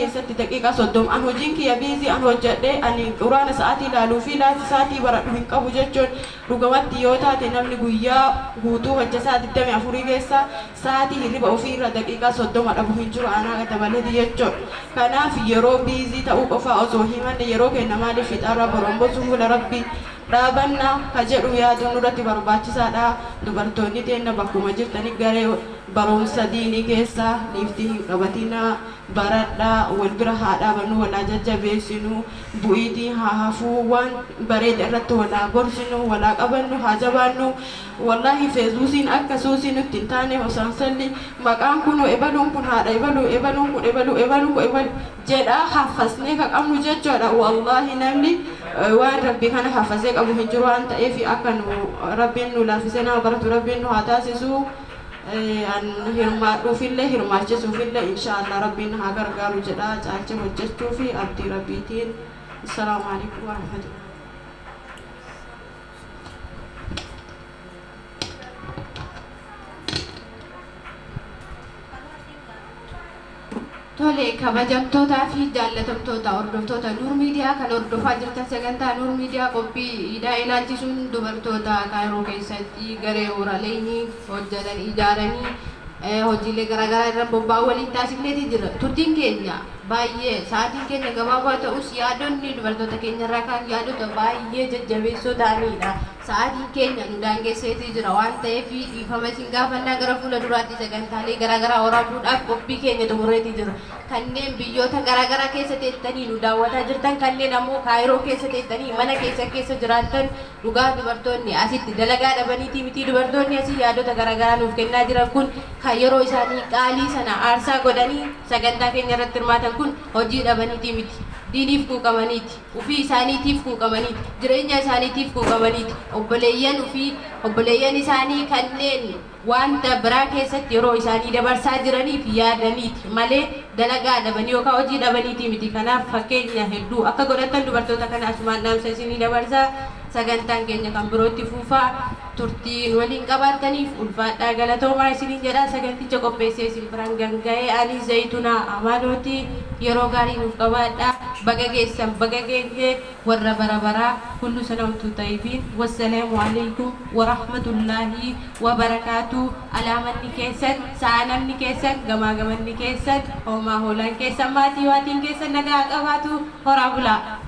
keessatti daqiiqaa 30 an hojiin kiyya biizii an hojjedhe ani quraana sa'aatii ilaaluu fi laati sa'aatii baradhu hin qabu jechuun dhugumatti yoo taate namni guyyaa guutuu hojjetaa 24 keessa sa'aatii hirriba ofii irra daqiiqaa 30 dhabu hin jiru anaa dabalati jechuudha. Kanaaf yeroo biizii ta'uu qofaa osoo himanne yeroo kenna maaliif fixaarraa borombosu fuula rabbii dhaabanna ka jedhu yaaduun nurratti barbaachisaadha. Dubartoonni teenna bakkuma jirtanii garee barumsa diinii keessa liiftii hin qabatina baradhaa wal bira haa dhaabannu walaa jajjabeessinu bu'iitii haa hafuu waan bareeda irratti walaa gorsinu walaa qabannu haa jabaannu. Wallahi feesuusiin akka suusiin nutti hin taane osaan salli maqaan kun ebaluun kun haadha ebaluun kun ebalu jedhaa hafasnee ka qabnu jechuudha. Wallahi namni waan rabbii kana hafasee qabu hin jiru waan ta'eef akka rabbiin nu laaffisee nama baratu rabbiin nu haa taasisu. An hirmaadhuufillee hirmaachisuufillee inshaallah rabbiin haa gargaaru jedha caalchee hojjechuu fi abdii rabbiitiin. Assalaamu alaikum warahmatullahi. Tole kabajamtootaa fi jaallatamtoota hordoftoota Nuur Miidiyaa kan hordofaa jirtan sagantaa Nuur Miidiyaa qophii ilaalchisuun dubartoota Kaayiroo keessatti garee Oraaleenii hojjetan ijaaranii hojiilee garaagaraa irra bobba'aa waliin taasifneeti jira. Turtiin keenya baay'ee sa'aatiin keenya gabaabaa ta'us yaadonni dubartoota keenya irraa kan yaadota baay'ee jajjabeessoo ta'anidha. Sa'aatiin keenya nu daangesseetii jira waan ta'eef dhiifama isin gaafannaa gara fuula duraatti sagantaalee garaagaraa waraabuudhaaf qophii keenya xumureetii jira. Kanneen biyyoota garaagaraa keessa teessanii nu daawwataa jirtan kanneen ammoo Kaayiroo keessa teessanii mana keessa jiraattan dhugaa dubartoonni asitti dalagaa dhabaniitii miti dubartoonni asii yaadota garaagaraa nuuf kennaa jiran kun kan yeroo isaanii qaalii sana aarsaa godhanii sagantaa keenya irratti hirmaatan kun hojii dhabaniitii miti. Diiniif kuuqamaniiti, ufii isaaniitiif kuuqamaniiti, jireenya isaaniitiif kuuqamaniiti. Obboleeyyan isaanii kanneen wanta biraa keessatti yeroo isaanii dabarsaa jiraniif yaadaniiti malee dalagaa dhabanii yookaan hojii dhabaniiti miti. Kanaaf fakkeenya hedduu akka godhatan dubartoota kana asumaan dhaamsa isinii dabarsaa. Sagantaan keenya kan birootti fufaa turtiin waliin qabaataniif ulfaadhaa galatoomaa isiniin jedha. Saganticha qopheessee isin biraan ganga'ee ani Zaytunaa Amaanooti. Yeroo gaarii nuuf qabaadhaa. Baga geessan baga geenye warra bara kullu sana utuu ta'ifiin. Wassalaamu alaikum wa rahmatullaahi wa barakaatu. Alaamanni keessan saanamni keessan gamaa gamanni keessan hoomaa hoolaan keessan maatii waatiin keessan nagaa qabaatu horaa bulaa.